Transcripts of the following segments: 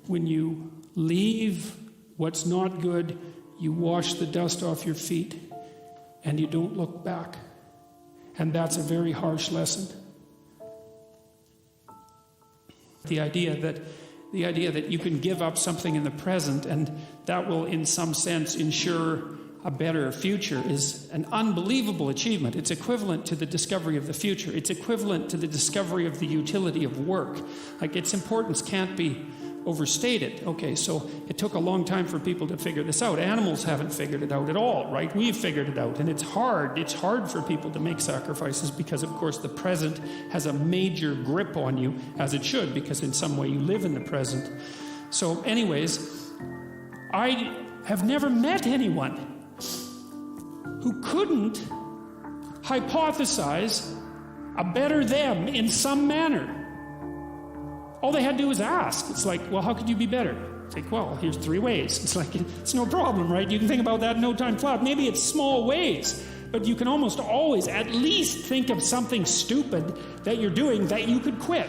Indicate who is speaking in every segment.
Speaker 1: when you leave what's not good, you wash the dust off your feet and you don't look back. And that's a very harsh lesson. The idea that you can give up something in the present and that will in some sense ensure a better future is an unbelievable achievement. It's equivalent to the discovery of the future. It's equivalent to the discovery of the utility of work. Like, its importance can't be overstated. Okay, so it took a long time for people to figure this out. Animals haven't figured it out at all, right? We've figured it out, and it's hard. It's hard for people to make sacrifices because, of course, the present has a major grip on you, as it should, because in some way you live in the present. So anyways, I have never met anyone who couldn't hypothesize a better them in some manner. All they had to do was ask. It's like, well, how could you be better? It's like, well, here's 3 ways. It's like, it's no problem, right? You can think about that in no time flat. Maybe it's small ways, but you can almost always at least think of something stupid that you're doing that you could quit.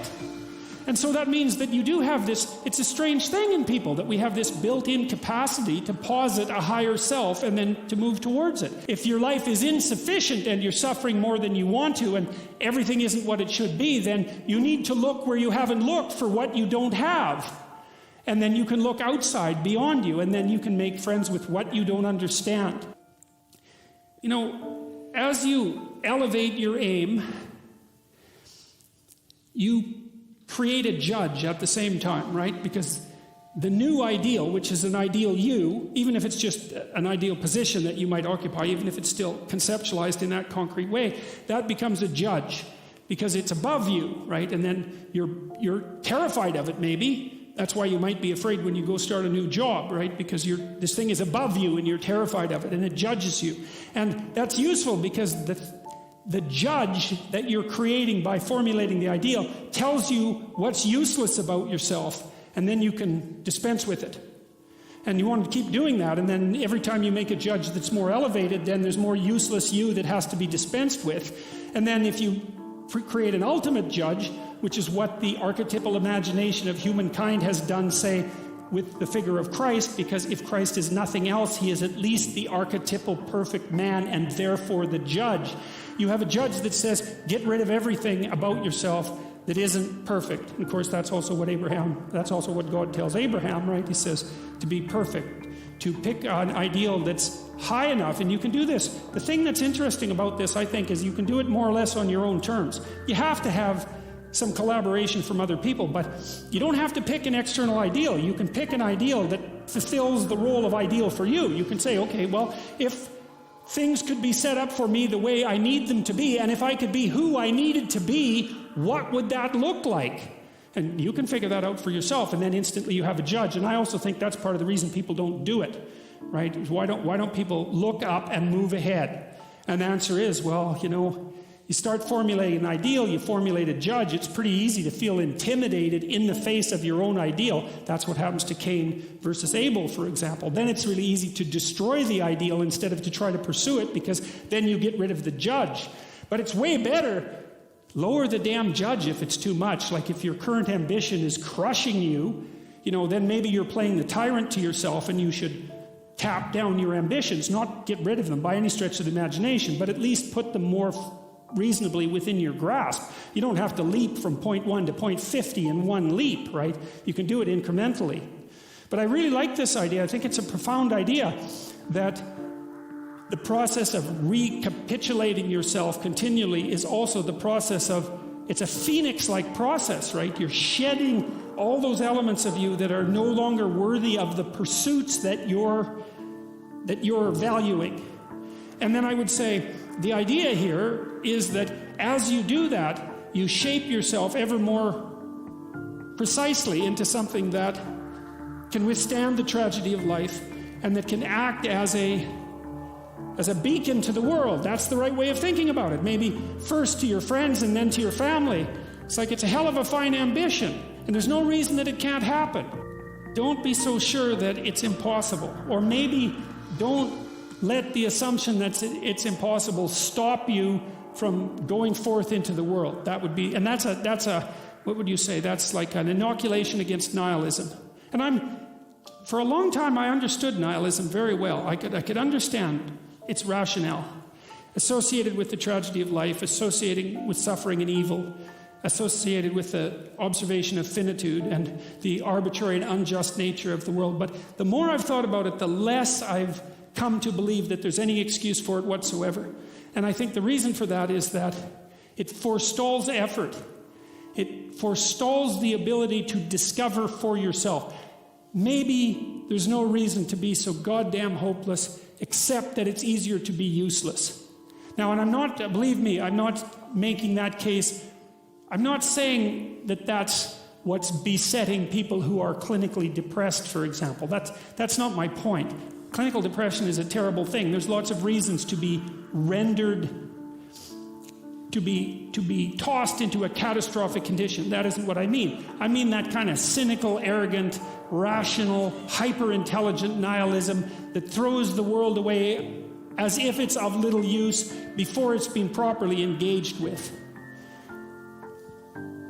Speaker 1: And so that means that you do have this, it's a strange thing in people, that we have this built-in capacity to posit a higher self and then to move towards it. If your life is insufficient and you're suffering more than you want to and everything isn't what it should be, then you need to look where you haven't looked for what you don't have. And then you can look outside, beyond you, and then you can make friends with what you don't understand. You know, as you elevate your aim, you create a judge at the same time, right? Because the new ideal, which is an ideal you, even if it's just an ideal position that you might occupy, even if it's still conceptualized in that concrete way, that becomes a judge because it's above you, right? And then you're terrified of it, maybe. That's why you might be afraid when you go start a new job, right? Because this thing is above you and you're terrified of it and it judges you. And that's useful because the judge that you're creating by formulating the ideal tells you what's useless about yourself, and then you can dispense with it. And you want to keep doing that, and then every time you make a judge that's more elevated, then there's more useless you that has to be dispensed with. And then if you create an ultimate judge, which is what the archetypal imagination of humankind has done, say, with the figure of Christ, because if Christ is nothing else, he is at least the archetypal perfect man and therefore the judge. You have a judge that says, get rid of everything about yourself that isn't perfect. And of course, that's also what God tells Abraham, right? He says to be perfect, to pick an ideal that's high enough, and you can do this. The thing that's interesting about this, I think, is you can do it more or less on your own terms. You have to have some collaboration from other people, but you don't have to pick an external ideal. You can pick an ideal that fulfills the role of ideal for you. You can say, okay, well, if things could be set up for me the way I need them to be, and if I could be who I needed to be, what would that look like? And you can figure that out for yourself, and then instantly you have a judge. And I also think that's part of the reason people don't do it, right? Why don't people look up and move ahead? And the answer is, well, you know, you start formulating an ideal, you formulate a judge, it's pretty easy to feel intimidated in the face of your own ideal. That's what happens to Cain versus Abel, for example. Then it's really easy to destroy the ideal instead of to try to pursue it, because then you get rid of the judge. But it's way better, lower the damn judge if it's too much. Like if your current ambition is crushing you, you know, then maybe you're playing the tyrant to yourself, and you should tap down your ambitions, not get rid of them by any stretch of the imagination, but at least put them more reasonably within your grasp. You don't have to leap from point 1 to point 50 in one leap, right? You can do it incrementally. But I really like this idea. I think it's a profound idea that the process of recapitulating yourself continually is also the process of, it's a phoenix-like process, right? You're shedding all those elements of you that are no longer worthy of the pursuits that you're valuing. And then I would say, the idea here is that as you do that, you shape yourself ever more precisely into something that can withstand the tragedy of life and that can act as a beacon to the world. That's the right way of thinking about it. Maybe first to your friends and then to your family. It's like it's a hell of a fine ambition, and there's no reason that it can't happen. Don't be so sure that it's impossible, or maybe don't let the assumption that it's impossible stop you from going forth into the world. That would be, and that's a, what would you say? That's like an inoculation against nihilism. And for a long time I understood nihilism very well. I could understand its rationale, associated with the tragedy of life, associating with suffering and evil, associated with the observation of finitude and the arbitrary and unjust nature of the world. But the more I've thought about it, the less I've come to believe that there's any excuse for it whatsoever. And I think the reason for that is that it forestalls effort. It forestalls the ability to discover for yourself. Maybe there's no reason to be so goddamn hopeless, except that it's easier to be useless. Now, and believe me, I'm not making that case. I'm not saying that that's what's besetting people who are clinically depressed, for example. That's not my point. Clinical depression is a terrible thing. There's lots of reasons to be rendered, to be tossed into a catastrophic condition. That isn't what I mean. I mean that kind of cynical, arrogant, rational, hyper-intelligent nihilism that throws the world away as if it's of little use before it's been properly engaged with.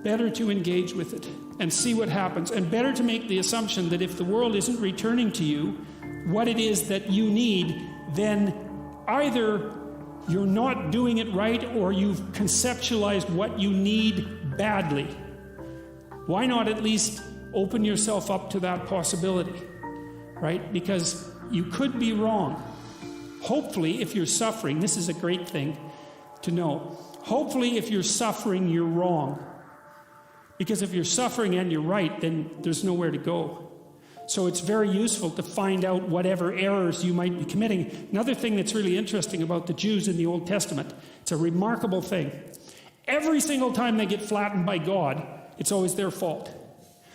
Speaker 1: Better to engage with it and see what happens, and better to make the assumption that if the world isn't returning to you what it is that you need, then either you're not doing it right or you've conceptualized what you need badly. Why not at least open yourself up to that possibility, right? Because you could be wrong. Hopefully, if you're suffering, this is a great thing to know. Hopefully, if you're suffering, you're wrong. Because if you're suffering and you're right, then there's nowhere to go. So it's very useful to find out whatever errors you might be committing. Another thing that's really interesting about the Jews in the Old Testament, it's a remarkable thing. Every single time they get flattened by God, it's always their fault.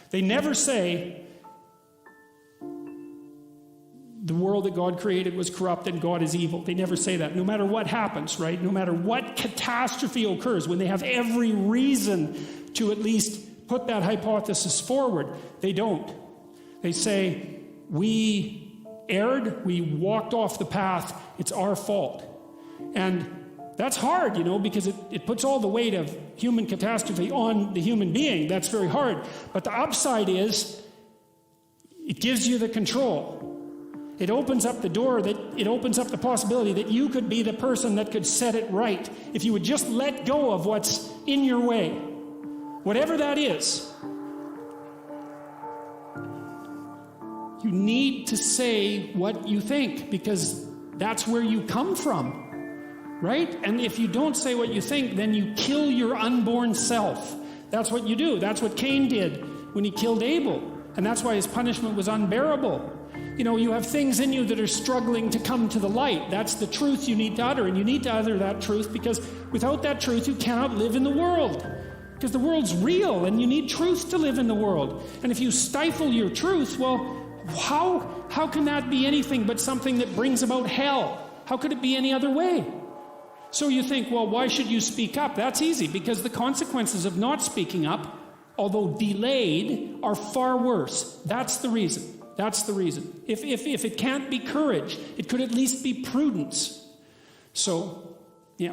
Speaker 1: They never say, the world that God created was corrupt and God is evil. They never say that. No matter what happens, right? No matter what catastrophe occurs, when they have every reason to at least put that hypothesis forward, they don't. They say, we erred, we walked off the path, it's our fault. And that's hard, because it puts all the weight of human catastrophe on the human being. That's very hard. But the upside is, it gives you the control. It opens up the door, it opens up the possibility that you could be the person that could set it right if you would just let go of what's in your way. Whatever that is. You need to say what you think, because that's where you come from, right? And if you don't say what you think, then you kill your unborn self. That's what you do. That's what Cain did when he killed Abel. And that's why his punishment was unbearable. You have things in you that are struggling to come to the light. That's the truth you need to utter. And you need to utter that truth, because without that truth, you cannot live in the world. Because the world's real, and you need truth to live in the world. And if you stifle your truth, well, how can that be anything but something that brings about hell? How could it be any other way? So you think, well, why should you speak up? That's easy, because the consequences of not speaking up, although delayed, are far worse. That's the reason. That's the reason. If it can't be courage, it could at least be prudence. So, yeah.